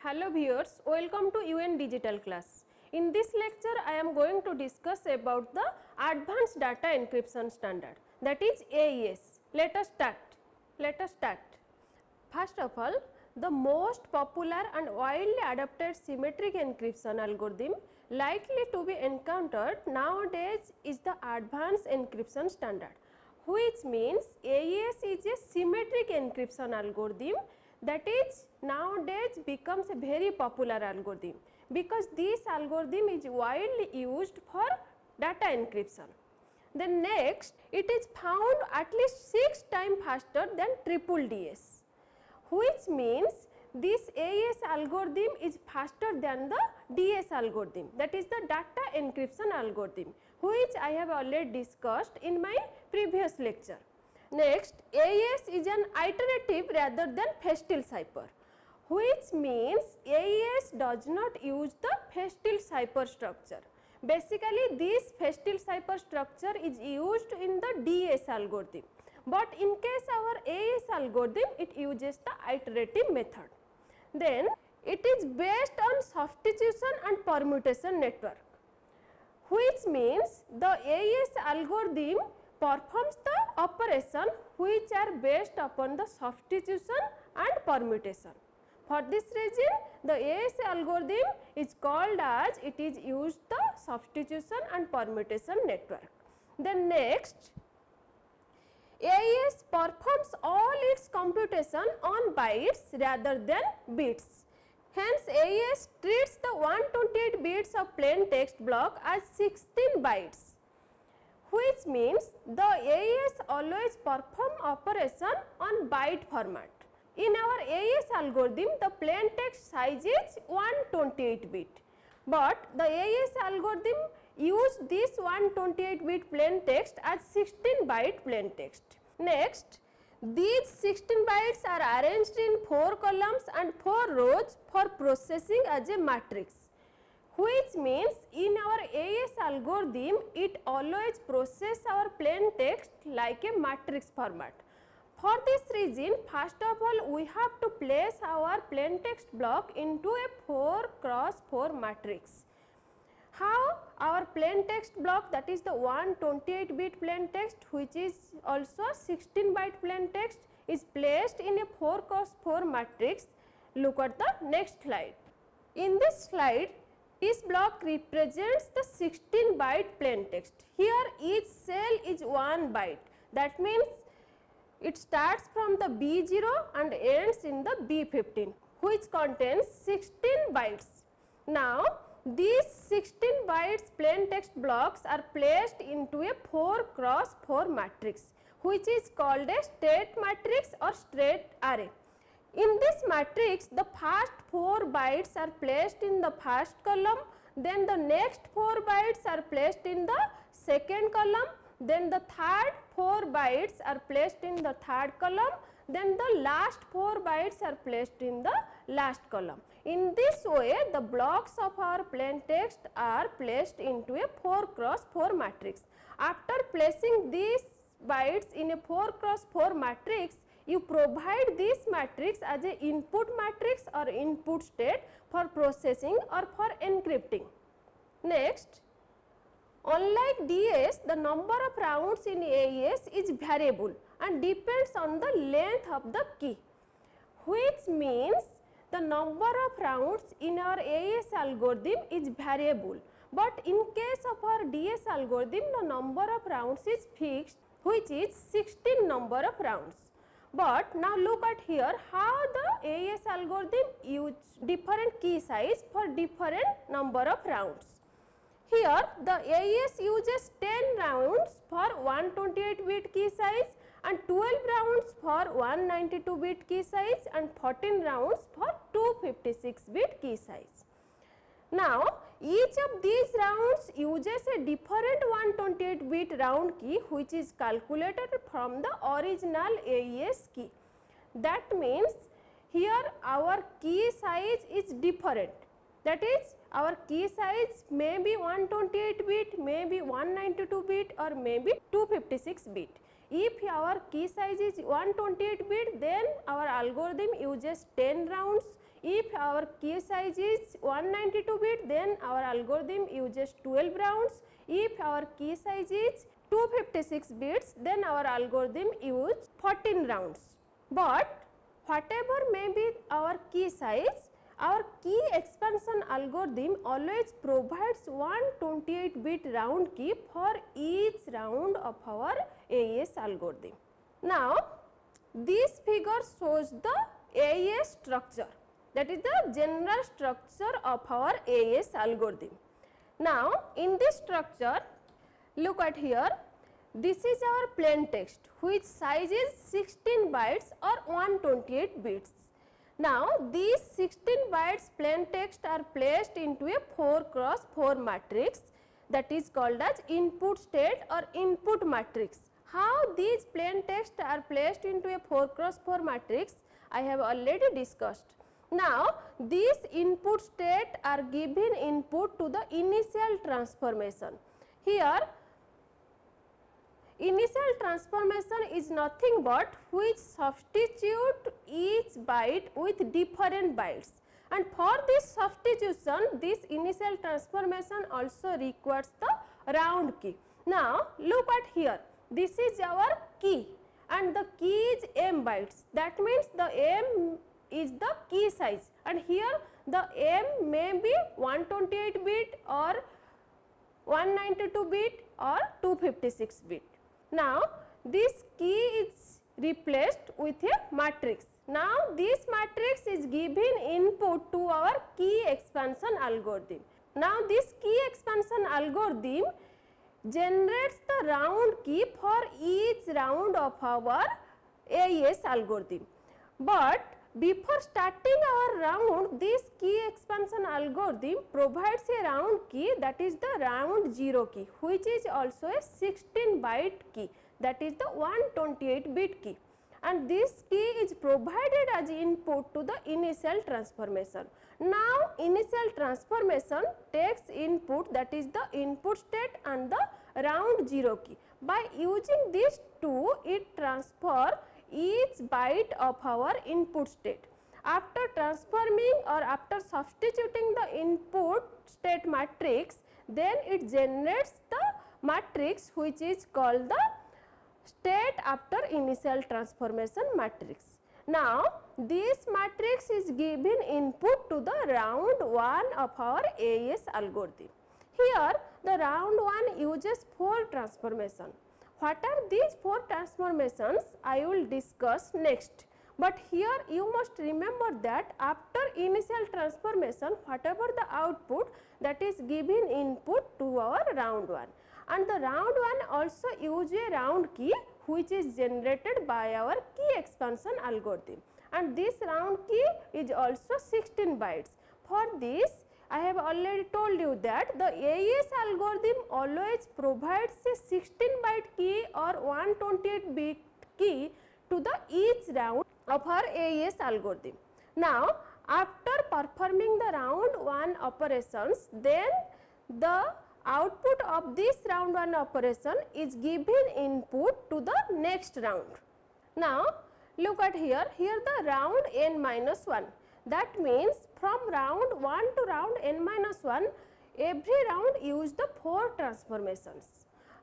Hello viewers, welcome to UN Digital Class. In this lecture, I am going to discuss about the Advanced Data Encryption Standard, that is AES. Let us start. First of all, the most popular and widely adopted symmetric encryption algorithm likely to be encountered nowadays is the Advanced Encryption Standard, which means AES is a symmetric encryption algorithm that is nowadays becomes a very popular algorithm because this algorithm is widely used for data encryption. Then next, it is found at least 6 times faster than triple DS, which means this AES algorithm is faster than the DS algorithm, that is the data encryption algorithm, which I have already discussed in my previous lecture. Next, AES is an iterative rather than facile cipher, which means AES does not use the facile cipher structure. Basically, this facile cipher structure is used in the DS algorithm, but in case our AES algorithm, it uses the iterative method. Then, it is based on substitution and permutation network, which means the AES algorithm performs the operation which are based upon the substitution and permutation. For this reason, the AES algorithm is called as it is used the substitution and permutation network. Then next, AES performs all its computation on bytes rather than bits. Hence, AES treats the 128 bits of plain text block as 16 bytes, which means the AES always perform operation on byte format. In our AES algorithm, the plain text size is 128 bit, but the AES algorithm use this 128 bit plain text as 16 byte plain text. Next, these 16 bytes are arranged in 4 columns and 4 rows for processing as a matrix, which means in our AES algorithm, it always process our plain text like a matrix format. For this reason, first of all, we have to place our plain text block into a 4 cross 4 matrix. How our plain text block, that is the 128 bit plain text, which is also 16 byte plain text, is placed in a 4 cross 4 matrix. Look at the next slide. In this slide, this block represents the 16 byte plain text. Here each cell is 1 byte, that means it starts from the B0 and ends in the B15, which contains 16 bytes. Now, these 16 bytes plain text blocks are placed into a 4 cross 4 matrix, which is called a state matrix or state array. In this matrix, the first 4 bytes are placed in the first column, then the next 4 bytes are placed in the second column, then the third 4 bytes are placed in the third column, then the last 4 bytes are placed in the last column. In this way, the blocks of our plain text are placed into a 4 cross 4 matrix. After placing these bytes in a 4 cross 4 matrix, you provide this matrix as a input matrix or input state for processing or for encrypting. Next, unlike DS, the number of rounds in AES is variable and depends on the length of the key, which means the number of rounds in our AES algorithm is variable, but in case of our DS algorithm, the number of rounds is fixed, which is 16 number of rounds. But now look at here how the AES algorithm use different key size for different number of rounds. Here the AES uses 10 rounds for 128 bit key size and 12 rounds for 192 bit key size and 14 rounds for 256 bit key size. Now, each of these rounds uses a different 128 bit round key, which is calculated from the original AES key. That means here our key size is different. That is, our key size may be 128 bit, may be 192 bit or may be 256 bit. If our key size is 128 bit, then our algorithm uses 10 rounds. If our key size is 192 bit, then our algorithm uses 12 rounds. If our key size is 256 bits, then our algorithm uses 14 rounds. But whatever may be our key size, our key expansion algorithm always provides 128 bit round key for each round of our AES algorithm. Now, this figure shows the AES structure, that is the general structure of our AES algorithm. Now, in this structure, look at here, this is our plain text which size is 16 bytes or 128 bits. Now, these 16 bytes plain text are placed into a 4 cross 4 matrix, that is called as input state or input matrix. How these plain text are placed into a 4 cross 4 matrix, I have already discussed. Now, these input state are given input to the initial transformation. Here, initial transformation is nothing but which substitute each byte with different bytes, and for this substitution, this initial transformation also requires the round key. Now, look at here, this is our key and the key is m bytes, that means the m is the key size, and here the m may be 128 bit or 192 bit or 256 bit. Now, this key is replaced with a matrix. Now, this matrix is given input to our key expansion algorithm. Now, this key expansion algorithm generates the round key for each round of our AES algorithm. But before starting our round, this key expansion algorithm provides a round key, that is the round 0 key, which is also a 16 byte key, that is the 128 bit key, and this key is provided as input to the initial transformation. Now, initial transformation takes input, that is the input state and the round 0 key. By using these two, it transfers each byte of our input state. After transforming or after substituting the input state matrix, then it generates the matrix which is called the state after initial transformation matrix. Now, this matrix is given input to the round 1 of our AES algorithm. Here, the round 1 uses 4 transformations. What are these 4 transformations, I will discuss next. But here you must remember that after initial transformation, whatever the output, that is given input to our round 1. And the round 1 also use a round key which is generated by our key expansion algorithm. And this round key is also 16 bytes. For this, I have already told you that the AES algorithm always provides a 16 byte key or 128 bit key to the each round of our AES algorithm. Now, after performing the round 1 operations, then the output of this round 1 operation is given input to the next round. Now, look at here, the round n minus 1. That means from round 1 to round n minus 1, every round use the 4 transformations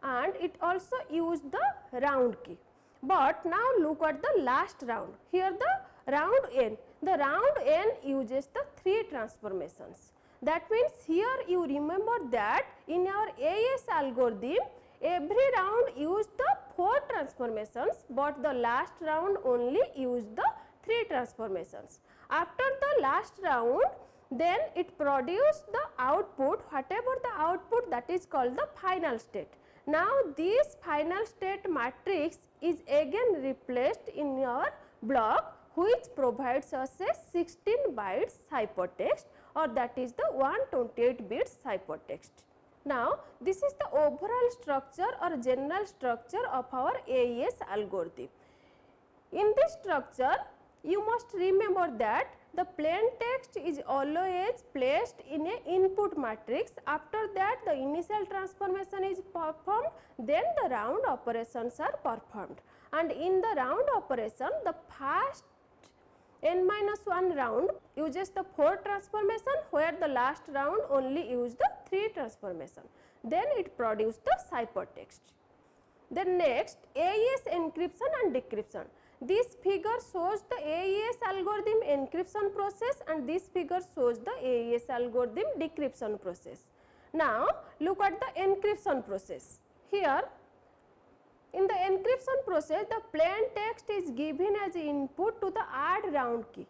and it also use the round key. But now look at the last round, here the round n. The round n uses the 3 transformations. That means here you remember that in our AES algorithm, every round use the 4 transformations, but the last round only use the 3 transformations. After the last round, then it produces the output, whatever the output, that is called the final state. Now, this final state matrix is again replaced in your block, which provides us a 16 bytes ciphertext, or that is the 128 bits ciphertext. Now, this is the overall structure or general structure of our AES algorithm. In this structure, you must remember that the plain text is always placed in a input matrix. After that, the initial transformation is performed, then the round operations are performed. And in the round operation, the first n minus 1 round uses the 4 transformation, where the last round only use the 3 transformation. Then it produces the ciphertext. Then next, AES encryption and decryption. This figure shows the AES algorithm encryption process, and this figure shows the AES algorithm decryption process. Now look at the encryption process. Here in the encryption process, the plain text is given as input to the add round key,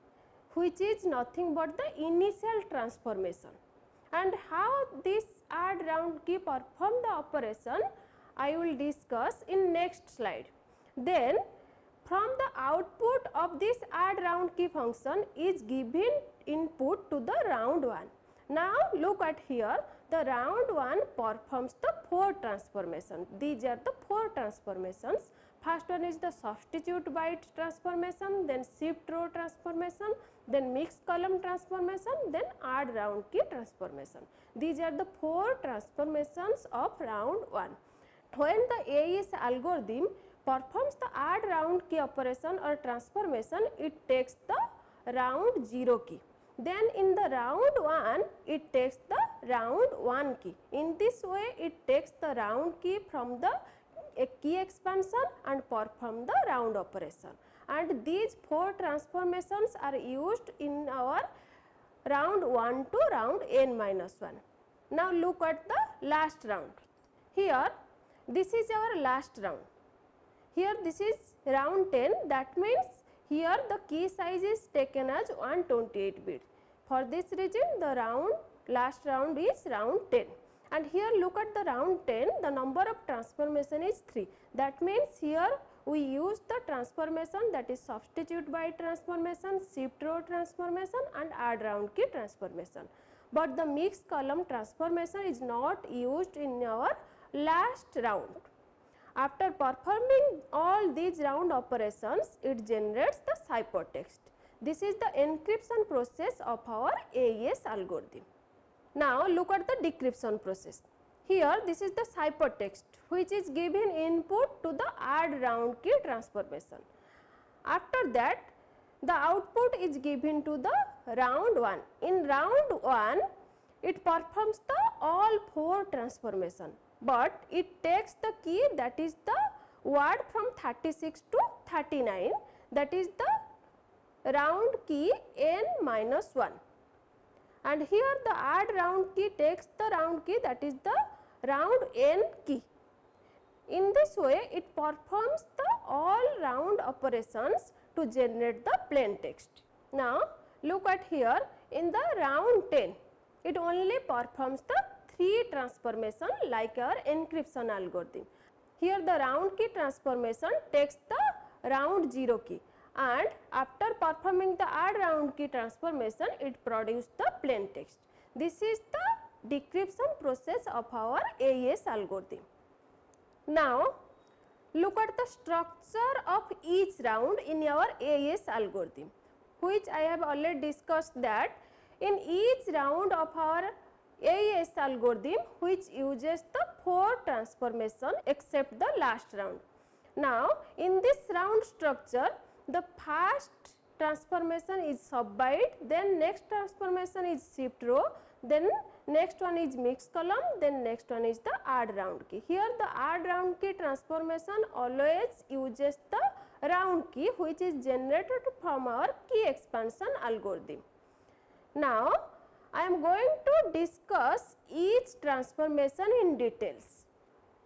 which is nothing but the initial transformation. And how this add round key perform the operation, I will discuss in next slide. Then from the output of this add round key function is given input to the round 1. Now look at here, the round 1 performs the 4 transformations. These are the 4 transformations. First one is the substitute byte transformation, then shift row transformation, then mixed column transformation, then add round key transformation. These are the 4 transformations of round 1. When the AES algorithm performs the add round key operation or transformation, it takes the round 0 key. Then in the round 1, it takes the round 1 key. In this way, it takes the round key from the key expansion and perform the round operation. And these 4 transformations are used in our round 1 to round n minus 1. Now look at the last round. Here this is our last round. Here this is round 10, that means here the key size is taken as 128 bits. For this reason the last round is round 10. And here look at the round 10, the number of transformation is 3. That means here we use the transformation, that is substitute byte transformation, shift row transformation and add round key transformation. But the mixed column transformation is not used in our last round. After performing all these round operations, it generates the ciphertext. This is the encryption process of our AES algorithm. Now look at the decryption process. Here this is the ciphertext, which is given input to the add round key transformation. After that, the output is given to the round 1. In round 1, it performs the all 4 transformation, but it takes the key, that is the word from 36 to 39, that is the round key n minus 1. And here the add round key takes the round key, that is the round n key. In this way, it performs the all round operations to generate the plain text. Now look at here, in the round 10, it only performs the 3 transformation like our encryption algorithm. Here the round key transformation takes the round 0 key, and after performing the add round key transformation, it produces the plain text. This is the decryption process of our AES algorithm. Now look at the structure of each round in our AES algorithm, which I have already discussed that in each round of our AES algorithm, which uses the 4 transformation except the last round. Now in this round structure, the first transformation is sub byte, then next transformation is shift row, then next one is mixed column, then next one is the add round key. Here the add round key transformation always uses the round key, which is generated from our key expansion algorithm. Now I am going to discuss each transformation in details.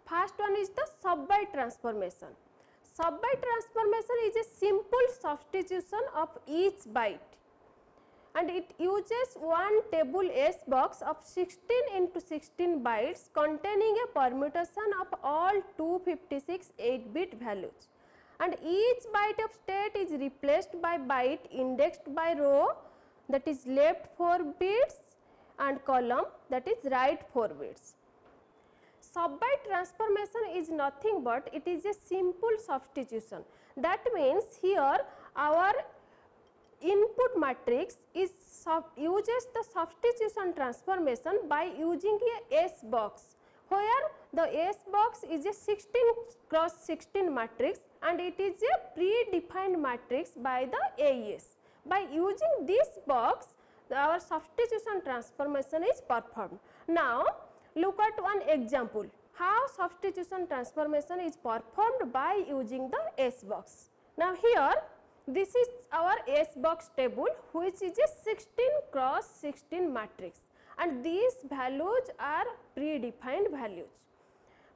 First one is the sub byte transformation. Sub byte transformation is a simple substitution of each byte, and it uses one table S box of 16 into 16 bytes containing a permutation of all 256 8-bit values, and each byte of state is replaced by byte indexed by row, that is left 4 bits, and column, that is right 4 bits. Sub byte transformation is nothing but it is a simple substitution. That means here our input matrix uses the substitution transformation by using a S box, where the S box is a 16 cross 16 matrix and it is a predefined matrix by the AES. By using this box, our substitution transformation is performed. Now, look at one example. How substitution transformation is performed by using the S box. Now, here this is our S box table, which is a 16 cross 16 matrix, and these values are predefined values.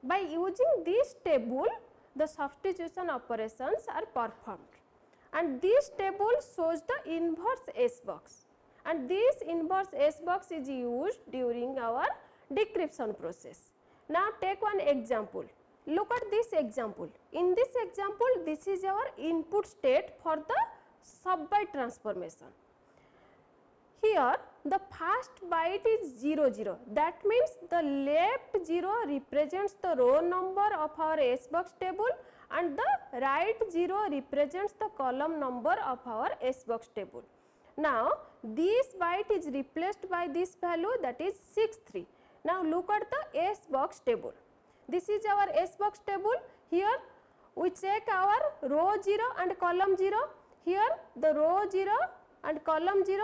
By using this table, the substitution operations are performed, and this table shows the inverse S box, and this inverse S box is used during our decryption process. Now, take one example. Look at this example. In this example, this is our input state for the sub-byte transformation. Here, the first byte is 0 0. That means the left 0 represents the row number of our S box table, and the right 0 represents the column number of our S box table. Now, this byte is replaced by this value, that is 63. Now, look at the S box table. This is our S box table. Here we check our row 0 and column 0. Here the row 0 and column 0,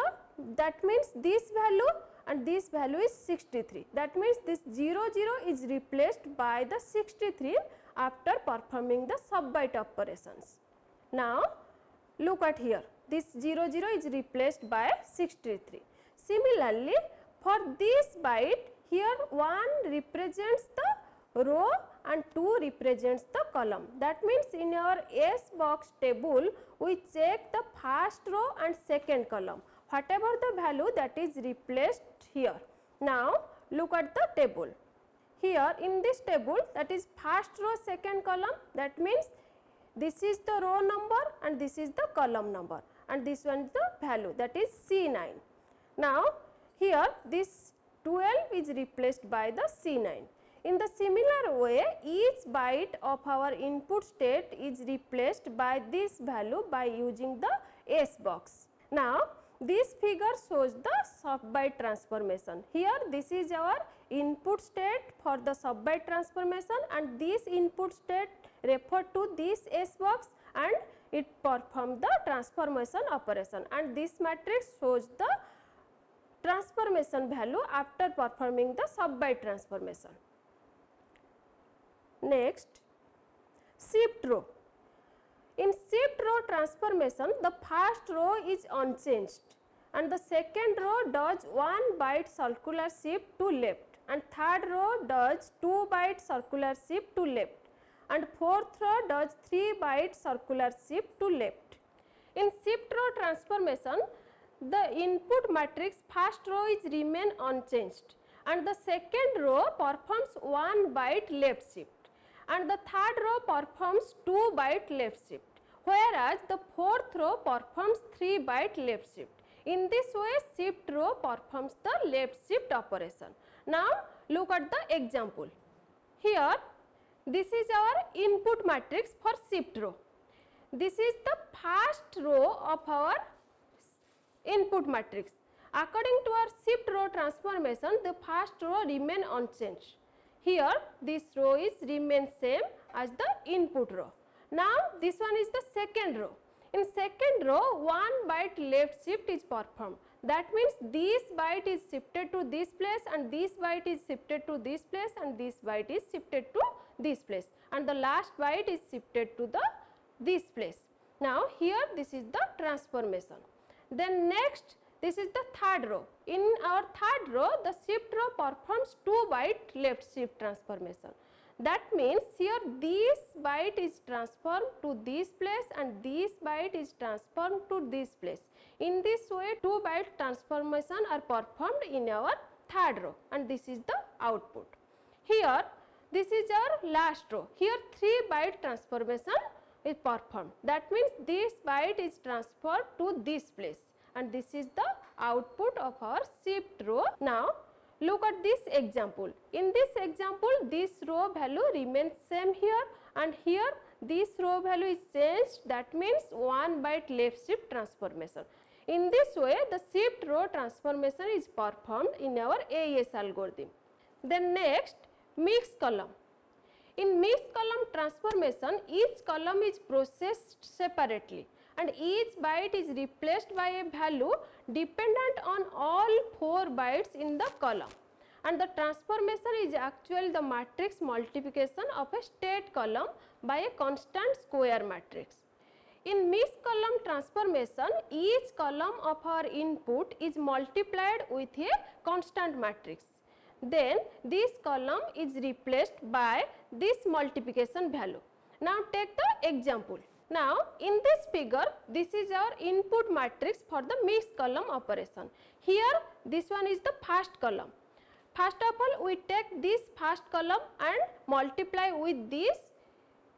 that means this value, and this value is 63. That means this 0 0 is replaced by the 63 after performing the sub-byte operations. Now, look at here, this 0 0 is replaced by 63. Similarly, for this byte, here 1 represents the row and 2 represents the column. That means in our S box table, we check the first row and second column, whatever the value that is replaced here. Now, look at the table. Here in this table, that is first row second column, that means this is the row number and this is the column number, and this one is the value, that is C9. Now, here this 12 is replaced by the C9. In the similar way, each byte of our input state is replaced by this value by using the S box. Now, this figure shows the sub-byte transformation. Here this is our input state for the sub-byte transformation, and this input state refer to this S box and it perform the transformation operation, and this matrix shows the transformation value after performing the sub-byte transformation. Next, shift row. In shift row transformation, the first row is unchanged and the second row does 1 byte circular shift to left, and third row does 2 byte circular shift to left, and fourth row does 3 byte circular shift to left. In shift row transformation, the input matrix first row is remain unchanged and the second row performs 1 byte left shift, and the third row performs 2 byte left shift, whereas the fourth row performs 3 byte left shift. In this way, shift row performs the left shift operation. Now, look at the example. Here, this is our input matrix for shift row. This is the first row of our input matrix. According to our shift row transformation, the first row remain unchanged. Here this row is remain same as the input row. Now, this one is the second row. In second row, 1 byte left shift is performed. That means this byte is shifted to this place, and this byte is shifted to this place, and this byte is shifted to this place, and the last byte is shifted to this place. Now, here this is the transformation. Then next, this is the third row. In our third row, the shift row performs 2 byte left shift transformation. That means here this byte is transformed to this place and this byte is transformed to this place. In this way, 2 byte transformation are performed in our third row, and this is the output. Here this is our last row. Here 3 byte transformation is performed. That means this byte is transferred to this place, and this is the output of our shift row. Now, look at this example. In this example, this row value remains same here, and here this row value is changed. That means 1 byte left shift transformation. In this way, the shift row transformation is performed in our AES algorithm. Then next, mixed column. In mixed column transformation, each column is processed separately, and each byte is replaced by a value dependent on all 4 bytes in the column, and the transformation is actually the matrix multiplication of a state column by a constant square matrix. In mixed column transformation, each column of our input is multiplied with a constant matrix. Then this column is replaced by this multiplication value. Now take the example. Now in this figure, this is our input matrix for the mixed column operation. Here this one is the first column. First of all, we take this first column and multiply with this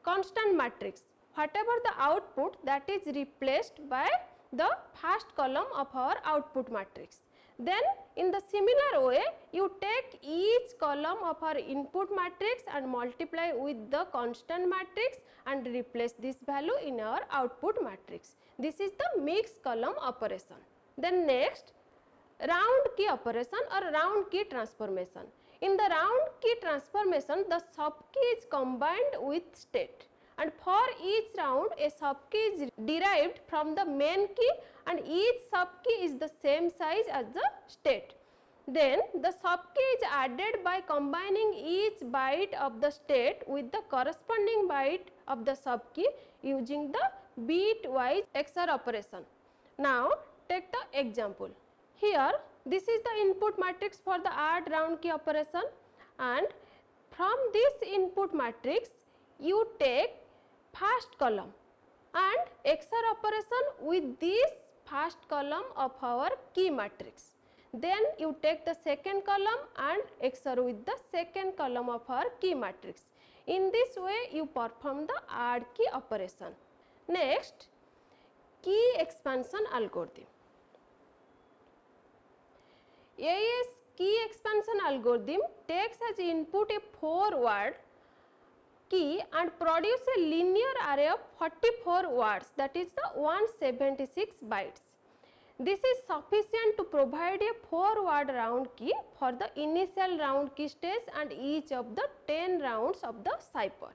constant matrix. Whatever the output, that is replaced by the first column of our output matrix. Then in the similar way, you take each column of our input matrix and multiply with the constant matrix and replace this value in our output matrix. This is the mixed column operation. Then next, round key operation or round key transformation. In the round key transformation, the subkey is combined with state, and for each round a subkey is derived from the main key, and each subkey is the same size as the state. Then the subkey is added by combining each byte of the state with the corresponding byte of the subkey using the bitwise XOR operation. Now take the example. Here this is the input matrix for the add round key operation, and from this input matrix you take first column and XOR operation with this first column of our key matrix. Then you take the second column and XOR with the second column of our key matrix. In this way you perform the add key operation. Next, key expansion algorithm. AES key expansion algorithm takes as input a 4-word key and produce a linear array of 44 words, that is the 176 bytes. This is sufficient to provide a 4-word round key for the initial round key stage and each of the 10 rounds of the cipher.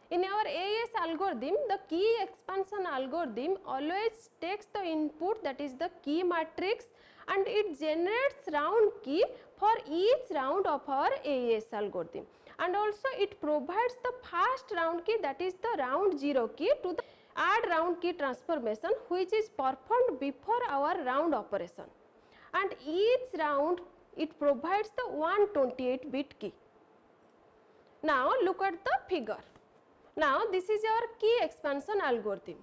In our AES algorithm, the key expansion algorithm always takes the input, that is the key matrix, and it generates round key for each round of our AES algorithm, and also it provides the first round key, that is the round 0 key, to the add round key transformation which is performed before our round operation, and each round it provides the 128-bit key. Now look at the figure. Now this is our key expansion algorithm.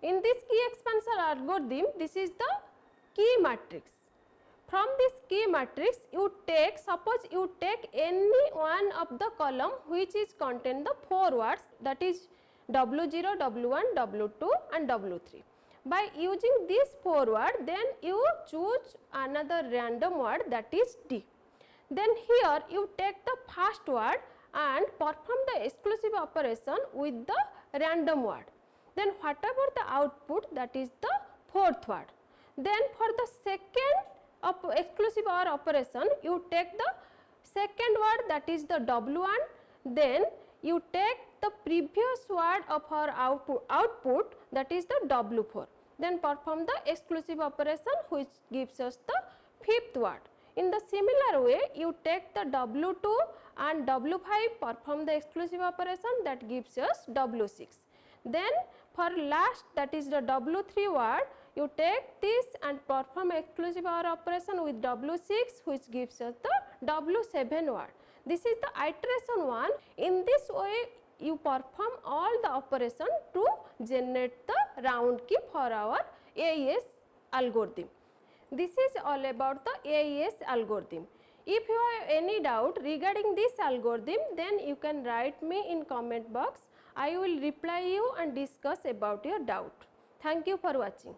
In this key expansion algorithm, this is the key matrix. From this key matrix you take, suppose you take any one of the column which is contain the 4 words, that is W0, W1, W2 and W3. By using this 4 word, then you choose another random word, that is D. Then here you take the first word and perform the exclusive operation with the random word. Then whatever the output, that is the 4th word. Then for the second exclusive OR operation, you take the second word, that is the W1, then you take the previous word of our output, that is the W4. Then perform the exclusive operation which gives us the 5th word. In the similar way, you take the W2 and W5, perform the exclusive operation, that gives us W6. Then for last, that is the W3 word, you take this and perform exclusive OR operation with W6 which gives us the W7 word. This is the iteration 1. In this way you perform all the operation to generate the round key for our AES algorithm. This is all about the AES algorithm. If you have any doubt regarding this algorithm, then you can write me in comment box. I will reply you and discuss about your doubt. Thank you for watching.